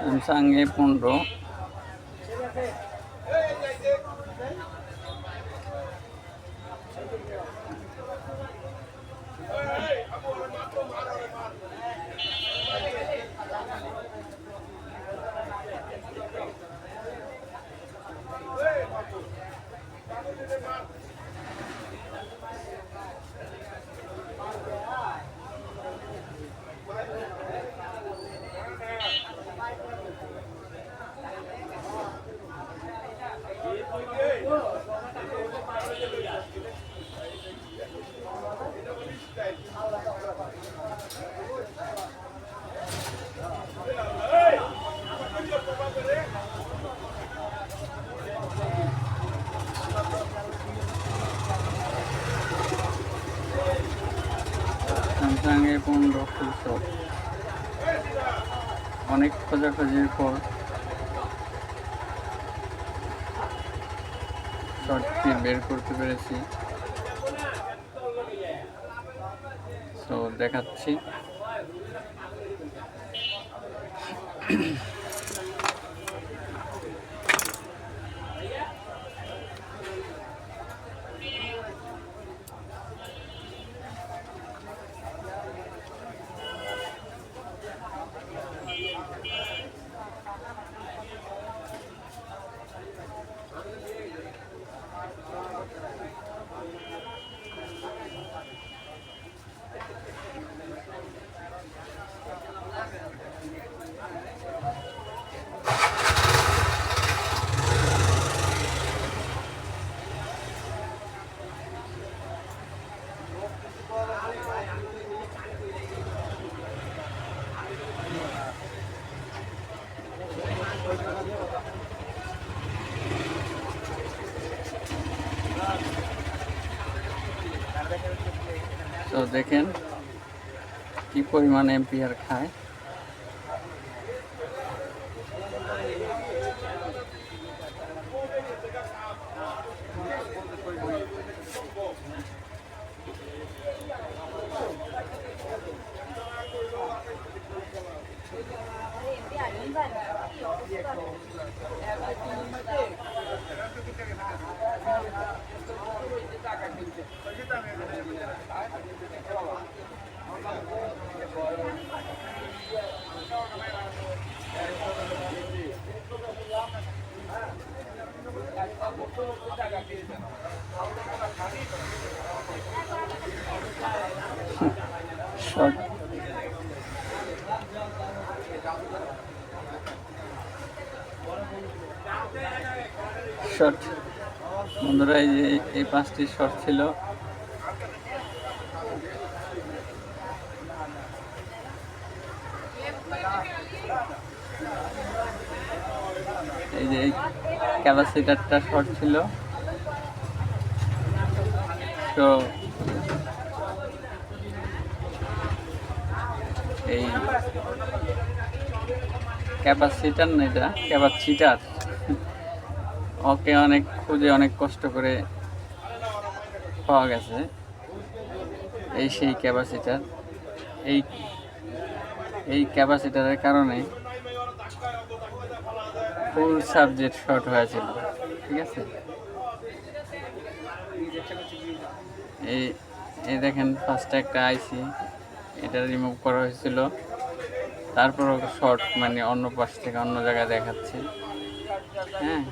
Samsung A15 ফুল shot. অনেক খোঁজাখুঁজির পর শটটি বের করতে পেরেছি, তো দেখাচ্ছি। তো দেখেন কি পরিমাণ এম্পিয়ার খায়। শট শট বন্ধুরা, এই 5টি শট ছিল। এই যে এই ক্যাপাসিটারটা শর্ট ছিল, তো এই ক্যাপাসিটার না, এটা ক্যাপাসিটার, ওকে অনেক খুঁজে অনেক কষ্ট করে পাওয়া গেছে। এই সেই ক্যাপাসিটার, এই ক্যাপাসিটারের কারণে ফুল সাবজেক্ট শর্ট হয়েছিল। ঠিক আছে, এই দেখেন ফার্স্টে একটা আইসি, এটা রিমুভ করা হয়েছিল, তারপরও শর্ট মানে অন্য পাশ থেকে অন্য জায়গায় দেখাচ্ছে। হ্যাঁ,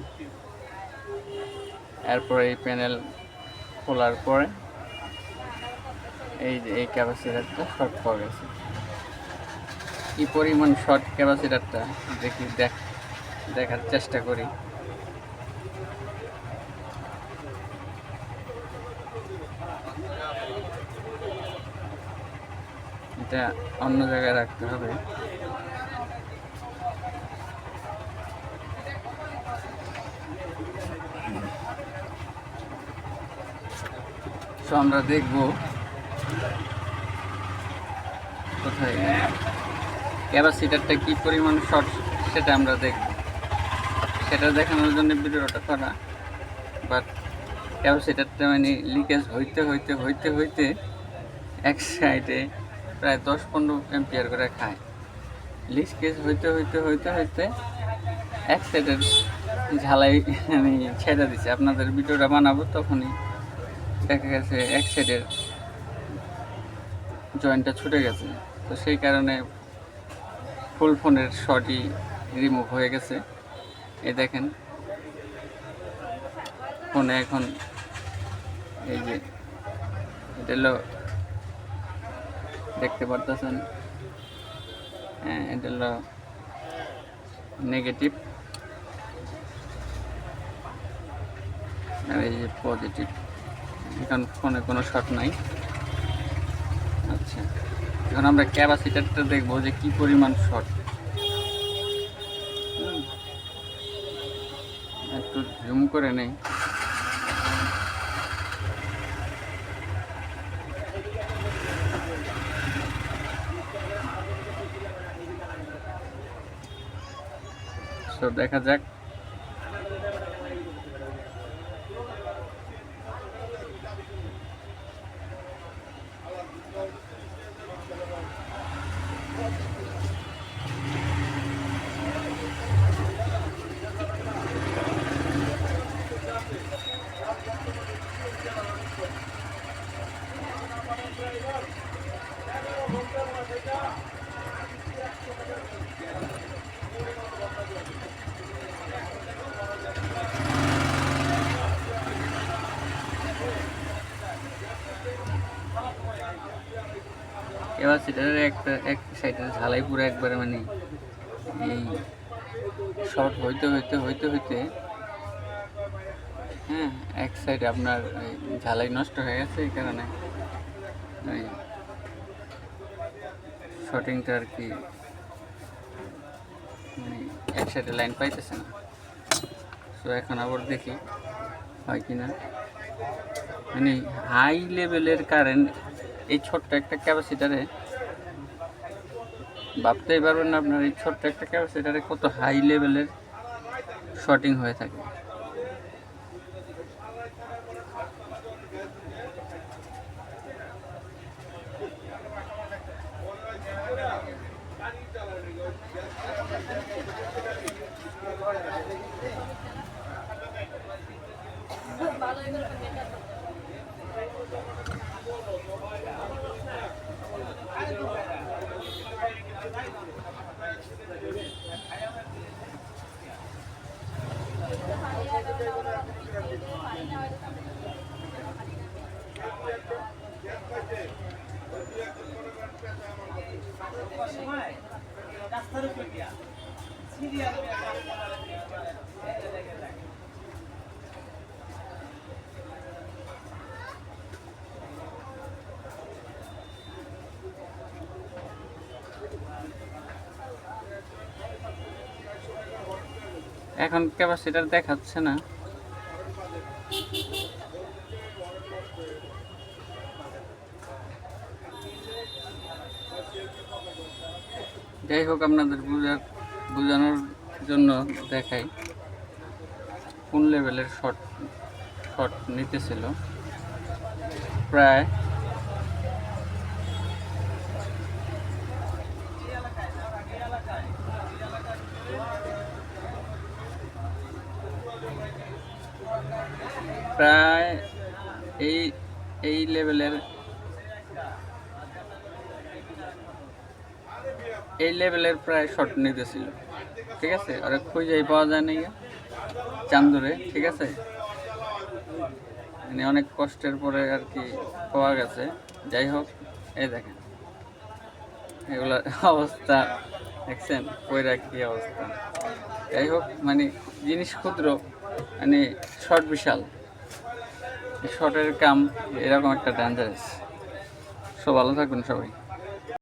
এরপরে এই প্যানেল খোলার পরে এই যে এই ক্যাপাসিটারটা শর্ট পাওয়া গেছে। কি পরিমাণ শর্ট ক্যাপাসিটারটা দেখি, দেখার চেষ্টা করি। এটা অন্য জায়গায় রাখতে হবে। তো আমরা দেখব কোথায় ক্যাপাসিটারটা কি পরিমাণ শর্ট, সেটা আমরা দেখব। সেটা দেখানোর জন্য ভিডিওটা করা, বাট ক্যাপাসিটারটা মানে লিকেজ হইতে হইতে হইতে হইতে এক সাইডে প্রায় 10-15 এম্পিয়ার করে খায়। লিকেজ হইতে হইতে হইতে হইতে এক সাইডের ঝালাই আমি ছেড়ে দিছি। আপনাদের ভিডিওটা বানাবো তখনই দেখা গেছে এক সাইডের জয়েন্টটা ছুটে গেছে, তো সেই কারণে ফুল ফোনের শটই রিমুভ হয়ে গেছে। এই দেখেন ফোনে এখন এই যে এটা হলো দেখতে পারতেছেন, হ্যাঁ এটা হলো নেগেটিভ আর এই যে পজিটিভ। এখন ফোনে কোনো শট নাই। আচ্ছা, এখন আমরা ক্যাপাসিটারটা দেখবো যে কি পরিমাণ শট। একটু জুম করে নেই। তো দেখা যাক। ক্যাপাসিটারের এক সাইডের ঝালাই পুরো একবারে মানে এই শর্ট হইতে হইতে হইতে হইতে হ্যাঁ এক সাইডে আপনার ঝালাই নষ্ট হয়ে গেছে। এই কারণে ওই শর্টিংটা আর কি মানে এক সাইডে লাইন পাইতেছে না। তো এখন আবার দেখি হয় কি না। মানে হাই লেভেলের কারেন্ট এই ছোট্ট একটা ক্যাপাসিটারে ভাবতেই পারবেন না আপনার এই ছোট্ট একটা ক্যাপাসিটারে কত হাই লেভেলের শর্টিং হয়ে থাকে। এখন ক্যাপাসিটার দেখাচ্ছে না। যাই হোক, আপনাদের বোঝানোর জন্য দেখাই কোন লেভেলের শট নিতেছিল। প্রায় এই লেভেলের প্রায় শট নিতেছিল। ঠিক আছে, আর খুঁজেই পাওয়া যায় না চান্দুরে। ঠিক আছে, মানে অনেক কষ্টের পরে আর কি পাওয়া গেছে। যাই হোক, এই দেখেন এগুলোর অবস্থা দেখছেন কইরা কি অবস্থা। যাই হোক, মানে জিনিস ক্ষুদ্র, মানে শট বিশাল। শটের কাম এরকম একটা ডেঞ্জারাস। সব ভালো থাকবেন সবাই।